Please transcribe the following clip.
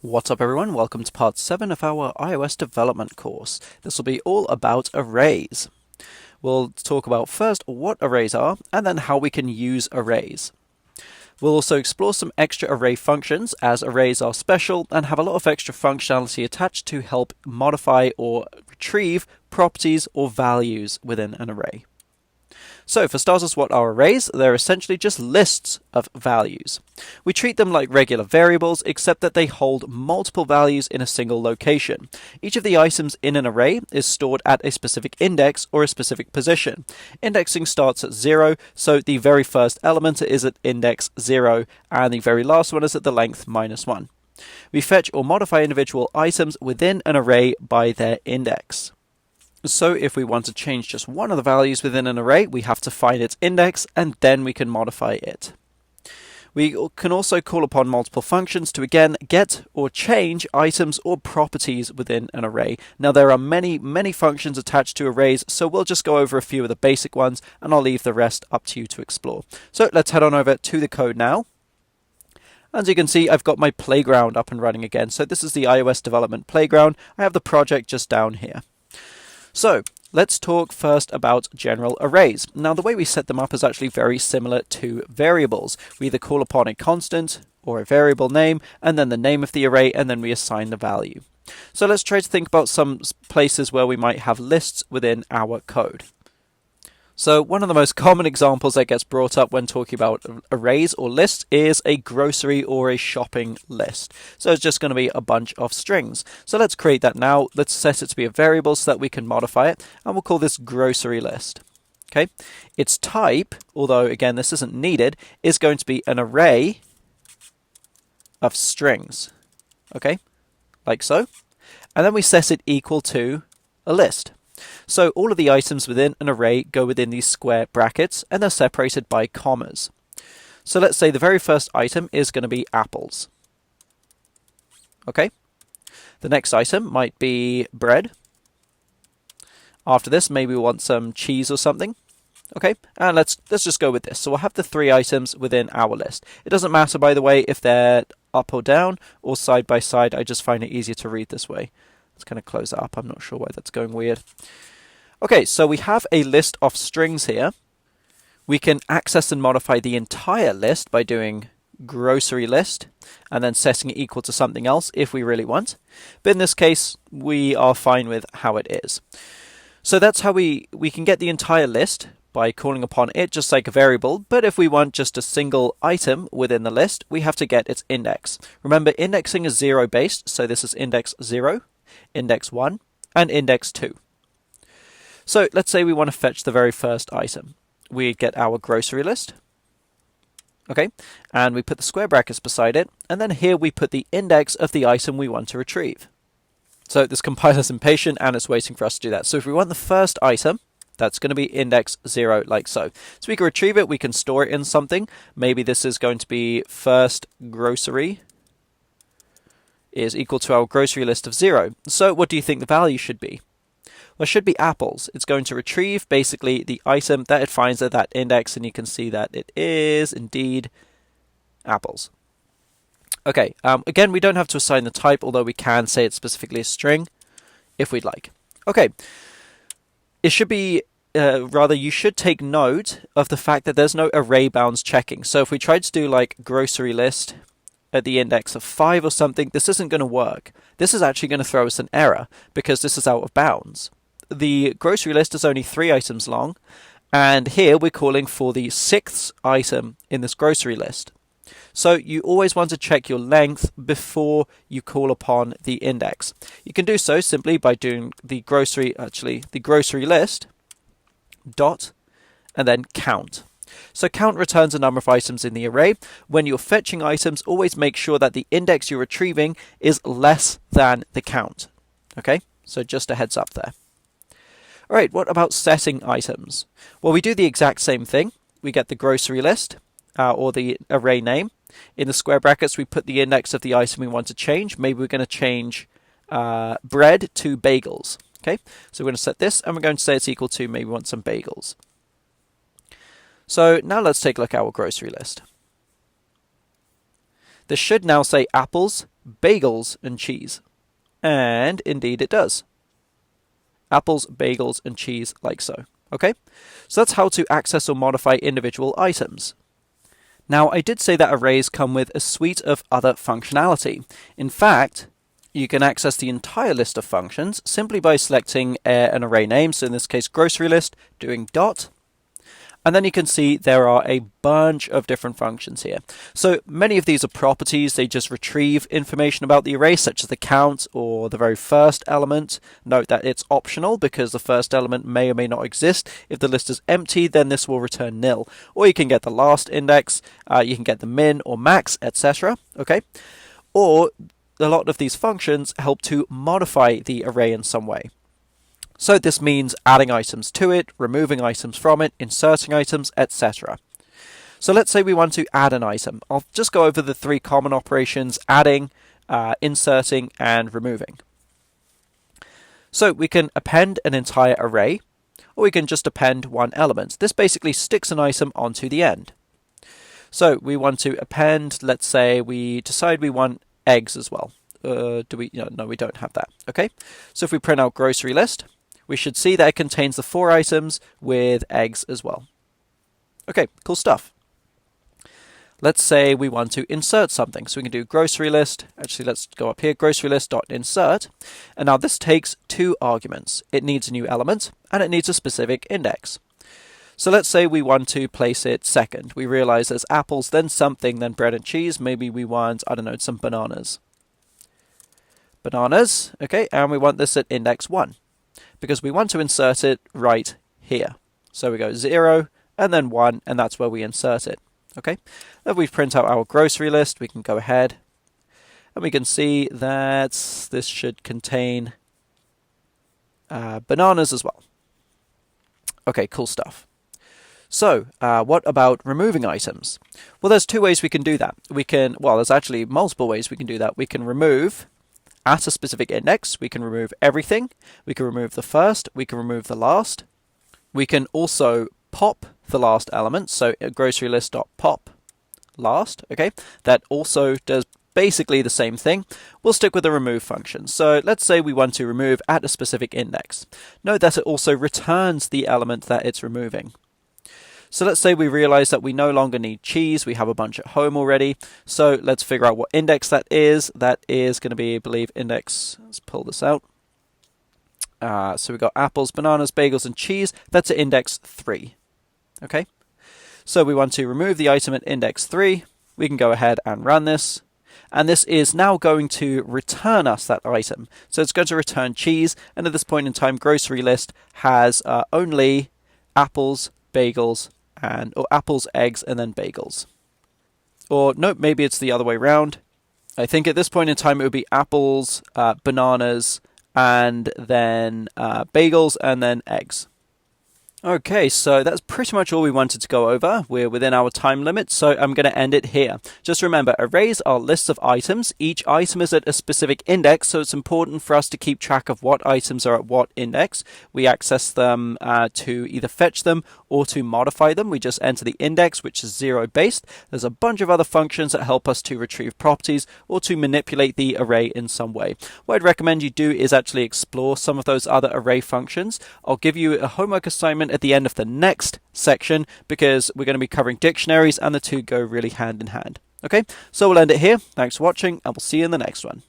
What's up everyone, welcome to part 7 of our iOS development course. This will be all about arrays. We'll talk about first what arrays are and then how we can use arrays. We'll also explore some extra array functions as arrays are special and have a lot of extra functionality attached to help modify or retrieve properties or values within an array. So for starters, what are arrays? They're essentially just lists of values. We treat them like regular variables, except that they hold multiple values in a single location. Each of the items in an array is stored at a specific index or a specific position. Indexing starts at 0, so the very first element is at index 0, and the very last one is at the length -1. We fetch or modify individual items within an array by their index. So if we want to change just one of the values within an array, we have to find its index and then we can modify it. We can also call upon multiple functions to again get or change items or properties within an array. Now there are many functions attached to arrays, so we'll just go over a few of the basic ones and I'll leave the rest up to you to explore. So let's head on over to the code now. As you can see, I've got my playground up and running again. So this is the iOS development playground. I have the project just down here. So let's talk first about general arrays. Now the way we set them up is actually very similar to variables. We either call upon a constant or a variable name and then the name of the array and then we assign the value. So let's try to think about some places where we might have lists within our code. So one of the most common examples that gets brought up when talking about arrays or lists is a grocery or a shopping list. So it's just going to be a bunch of strings. So let's create that now. Let's set it to be a variable so that we can modify it, and we'll call this grocery list. Okay. Its type, although again this isn't needed, is going to be an array of strings. Okay, like so. And then we set it equal to a list. So all of the items within an array go within these square brackets and they're separated by commas. So let's say the very first item is going to be apples. Okay. The next item might be bread. After this, maybe we want some cheese or something. Okay, and let's just go with this. So we'll have the 3 items within our list. It doesn't matter, by the way, if they're up or down or side by side. I just find it easier to read this way. Let's kind of close that up. I'm not sure why that's going weird. Okay, so we have a list of strings here. We can access and modify the entire list by doing grocery list and then setting it equal to something else if we really want. But in this case, we are fine with how it is. So that's how we can get the entire list by calling upon it just like a variable. But if we want just a single item within the list, we have to get its index. Remember, indexing is 0 based, so this is index 0. Index 1, and index 2. So let's say we want to fetch the very first item. We get our grocery list, okay, and we put the square brackets beside it, and then here we put the index of the item we want to retrieve. So this compiler's impatient and it's waiting for us to do that. So if we want the first item, that's going to be index 0, like so. So we can retrieve it, we can store it in something. Maybe this is going to be first grocery is equal to our grocery list of 0. So what do you think the value should be? Well, it should be apples. It's going to retrieve basically the item that it finds at that index, and you can see that it is indeed apples. Okay, again, we don't have to assign the type, although we can say it's specifically a string if we'd like. Okay, it should be, you should take note of the fact that there's no array bounds checking. So if we tried to do like grocery list at the index of 5 or something, this isn't going to work. This is actually going to throw us an error because this is out of bounds. The grocery list is only 3 items long, and here we're calling for the 6th item in this grocery list. So you always want to check your length before you call upon the index. You can do so simply by doing the grocery list dot and then count. So count returns a number of items in the array. When you're fetching items, always make sure that the index you're retrieving is less than the count. Okay, so just a heads up there. All right, what about setting items? Well, we do the exact same thing. We get the grocery list or the array name. In the square brackets, we put the index of the item we want to change. Maybe we're going to change bread to bagels. Okay, so we're going to set this and we're going to say it's equal to maybe we want some bagels. So now let's take a look at our grocery list. This should now say apples bagels and cheese? And indeed it does. Apples, bagels, and cheese like so. Okay? So that's how to access or modify individual items. Now, I did say that arrays come with a suite of other functionality. In fact, you can access the entire list of functions simply by selecting an array name, so in this case grocery list, doing dot, and then you can see there are a bunch of different functions here. So many of these are properties, they just retrieve information about the array, such as the count or the very first element. Note that it's optional because the first element may or may not exist. If the list is empty, then this will return nil. Or you can get the last index, you can get the min or max, etc. Okay? Or a lot of these functions help to modify the array in some way. So this means adding items to it, removing items from it, inserting items, etc. So let's say we want to add an item. I'll just go over the three common operations: adding, inserting, and removing. So we can append an entire array, or we can just append one element. This basically sticks an item onto the end. So we want to append, let's say we decide we want eggs as well. No, we don't have that. Okay, so if we print out grocery list, we should see that it contains the 4 items with eggs as well. Okay, cool stuff. Let's say we want to insert something. So we can do grocery list. Actually, let's go up here, grocery list.insert. And now this takes 2 arguments. It needs a new element and it needs a specific index. So let's say we want to place it second. We realize there's apples, then something, then bread and cheese. Maybe we want, I don't know, some bananas. Bananas, okay, and we want this at index 1. Because we want to insert it right here. So we go 0 and then 1, and that's where we insert it. Okay, then we print out our grocery list. We can go ahead and we can see that this should contain bananas as well. Okay, cool stuff. So what about removing items? Well, there's 2 ways we can do that. There's actually multiple ways we can do that. We can remove at a specific index. We can remove everything. We can remove the first. We can remove the last. We can also pop the last element. So grocery list.pop last. Okay, that also does basically the same thing. We'll stick with the remove function. So let's say we want to remove at a specific index. Note that it also returns the element that it's removing. So let's say we realize that we no longer need cheese. We have a bunch at home already. So let's figure out what index that is. That is going to be, I believe, index. Let's pull this out. So we've got apples, bananas, bagels, and cheese. That's at index 3. Okay. So we want to remove the item at index 3. We can go ahead and run this. And this is now going to return us that item. So it's going to return cheese. And at this point in time, grocery list has only apples, bagels, or apples, eggs, and then bagels. Or nope, maybe it's the other way around. I think at this point in time it would be apples, bananas, and then bagels, and then eggs. Okay, so that's pretty much all we wanted to go over. We're within our time limit, so I'm going to end it here. Just remember, arrays are lists of items. Each item is at a specific index, so it's important for us to keep track of what items are at what index. We access them to either fetch them or to modify them. We just enter the index, which is 0 based. There's a bunch of other functions that help us to retrieve properties or to manipulate the array in some way. What I'd recommend you do is actually explore some of those other array functions. I'll give you a homework assignment at the end of the next section because we're going to be covering dictionaries and the two go really hand in hand. Okay, so we'll end it here. Thanks for watching and we'll see you in the next one.